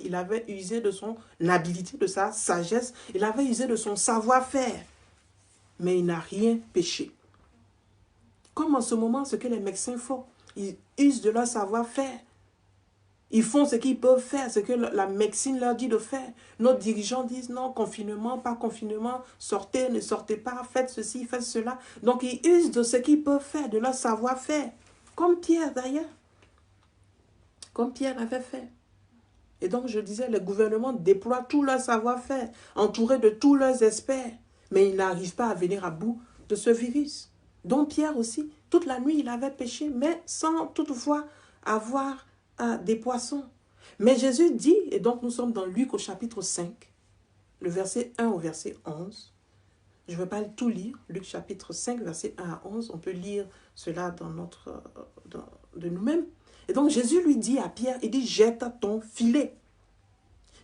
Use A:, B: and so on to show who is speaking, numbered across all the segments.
A: Il avait usé de son habileté, de sa sagesse. Il avait usé de son savoir-faire. Mais il n'a rien péché. Comme en ce moment, ce que les médecins font. Ils usent de leur savoir-faire. Ils font ce qu'ils peuvent faire, ce que la médecine leur dit de faire. Nos dirigeants disent non, confinement, pas confinement, sortez, ne sortez pas, faites ceci, faites cela. Donc ils usent de ce qu'ils peuvent faire, de leur savoir-faire. Comme Pierre d'ailleurs. Comme Pierre avait fait. Et donc je disais, le gouvernement déploie tout leur savoir-faire, entouré de tous leurs experts. Mais ils n'arrivent pas à venir à bout de ce virus. Donc Pierre aussi, toute la nuit, il avait péché, mais sans toutefois avoir des poissons. Mais Jésus dit, et donc nous sommes dans Luc au chapitre 5, le verset 1 au verset 11. Je ne vais pas tout lire, Luc chapitre 5, verset 1 à 11. On peut lire cela de nous-mêmes. Et donc Jésus lui dit à Pierre, il dit, jette ton filet.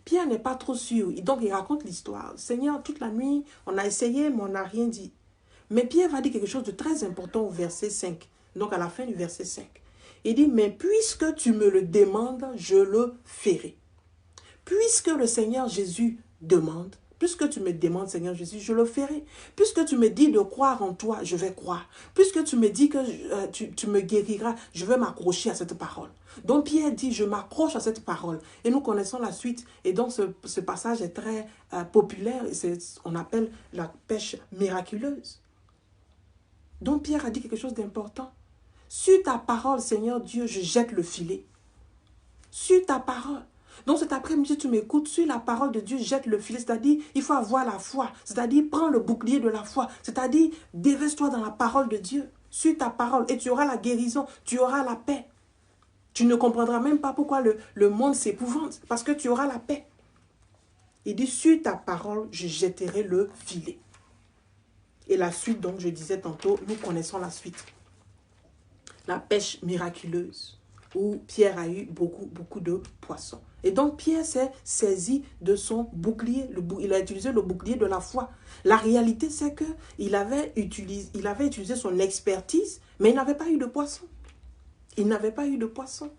A: Pierre n'est pas trop sûr. Donc il raconte l'histoire. Seigneur, toute la nuit, on a essayé, mais on n'a rien dit. Mais Pierre va dire quelque chose de très important au verset 5. Donc à la fin du verset 5. Il dit, mais puisque tu me le demandes, je le ferai. Puisque le Seigneur Jésus demande, puisque tu me demandes, Seigneur Jésus, je le ferai. Puisque tu me dis de croire en toi, je vais croire. Puisque tu me dis que tu me guériras, je vais m'accrocher à cette parole. Donc Pierre dit, je m'accroche à cette parole. Et nous connaissons la suite. Et donc ce passage est très populaire. On appelle la pêche miraculeuse. Donc Pierre a dit quelque chose d'important. Sur ta parole, Seigneur Dieu, je jette le filet. Sur ta parole. Donc cet après-midi, tu m'écoutes, sur la parole de Dieu, jette le filet. C'est-à-dire, il faut avoir la foi. C'est-à-dire, prends le bouclier de la foi. C'est-à-dire, déverse-toi dans la parole de Dieu. Sur ta parole. Et tu auras la guérison. Tu auras la paix. Tu ne comprendras même pas pourquoi le monde s'épouvante. Parce que tu auras la paix. Il dit, sur ta parole, je jetterai le filet. Et la suite, donc, je disais tantôt, nous connaissons la suite. La pêche miraculeuse, où Pierre a eu beaucoup de poissons. Et donc Pierre s'est saisi de son bouclier. Il a utilisé le bouclier de la foi. La réalité, c'est qu'il avait utilisé son expertise, mais il n'avait pas eu de poisson. Il n'avait pas eu de poisson.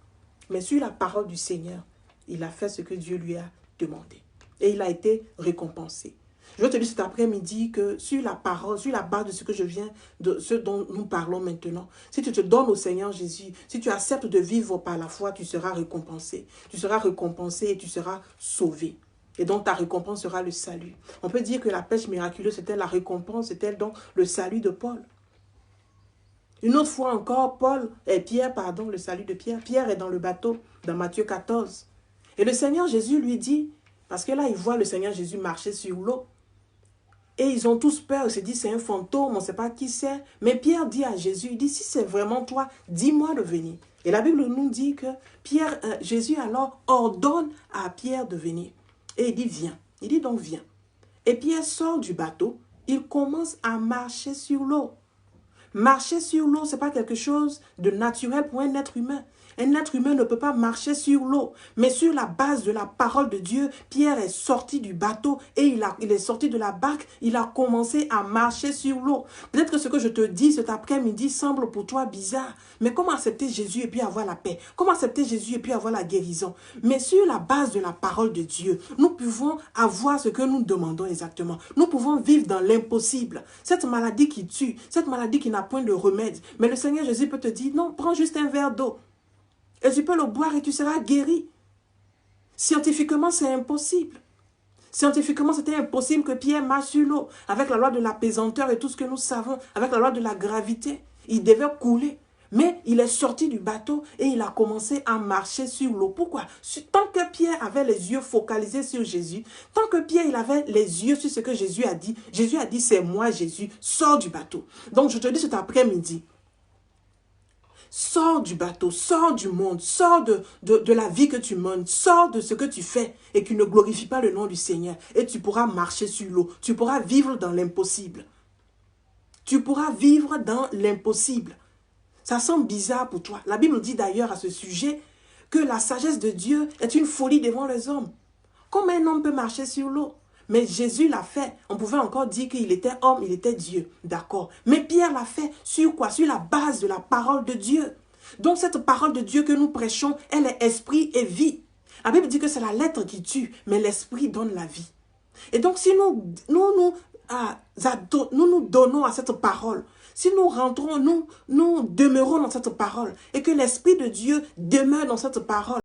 A: Mais sur la parole du Seigneur, il a fait ce que Dieu lui a demandé. Et il a été récompensé. Je veux te dire cet après-midi que sur la parole, sur la base de ce que je viens, de ce dont nous parlons maintenant, si tu te donnes au Seigneur Jésus, si tu acceptes de vivre par la foi, tu seras récompensé. Tu seras récompensé et tu seras sauvé. Et donc ta récompense sera le salut. On peut dire que la pêche miraculeuse, c'était la récompense, c'était donc le salut de Paul. Une autre fois encore, le salut de Pierre. Pierre est dans le bateau, dans Matthieu 14. Et le Seigneur Jésus lui dit, parce que là, il voit le Seigneur Jésus marcher sur l'eau. Et ils ont tous peur, ils se disent c'est un fantôme, on ne sait pas qui c'est. Mais Pierre dit à Jésus, il dit si c'est vraiment toi, dis-moi de venir. Et la Bible nous dit que Jésus alors ordonne à Pierre de venir. Et il dit viens. Il dit donc viens. Et Pierre sort du bateau, il commence à marcher sur l'eau. Marcher sur l'eau, ce n'est pas quelque chose de naturel pour un être humain. Un être humain ne peut pas marcher sur l'eau. Mais sur la base de la parole de Dieu, Pierre est sorti du bateau et il est sorti de la barque. Il a commencé à marcher sur l'eau. Peut-être que ce que je te dis cet après-midi semble pour toi bizarre. Mais comment accepter Jésus et puis avoir la paix? Comment accepter Jésus et puis avoir la guérison? Mais sur la base de la parole de Dieu, nous pouvons avoir ce que nous demandons exactement. Nous pouvons vivre dans l'impossible. Cette maladie qui tue, cette maladie qui n'a point de remède. Mais le Seigneur Jésus peut te dire, non, prends juste un verre d'eau. Et tu peux le boire et tu seras guéri. Scientifiquement, c'est impossible. Scientifiquement, c'était impossible que Pierre marche sur l'eau. Avec la loi de la pesanteur et tout ce que nous savons, avec la loi de la gravité, il devait couler. Mais il est sorti du bateau et il a commencé à marcher sur l'eau. Pourquoi? Tant que Pierre avait les yeux focalisés sur Jésus, tant que Pierre il avait les yeux sur ce que Jésus a dit c'est moi Jésus, sors du bateau. Donc je te dis cet après-midi, sors du bateau, sors du monde, sors de la vie que tu mènes, sors de ce que tu fais et qui ne glorifie pas le nom du Seigneur. Et tu pourras marcher sur l'eau, tu pourras vivre dans l'impossible. Tu pourras vivre dans l'impossible. Ça semble bizarre pour toi. La Bible dit d'ailleurs à ce sujet que la sagesse de Dieu est une folie devant les hommes. Comment un homme peut marcher sur l'eau? Mais Jésus l'a fait. On pouvait encore dire qu'il était homme, il était Dieu. D'accord. Mais Pierre l'a fait sur quoi? Sur la base de la parole de Dieu. Donc cette parole de Dieu que nous prêchons, elle est esprit et vie. La Bible dit que c'est la lettre qui tue, mais l'esprit donne la vie. Et donc, si nous donnons à cette parole, si nous rentrons, nous demeurons dans cette parole, et que l'Esprit de Dieu demeure dans cette parole,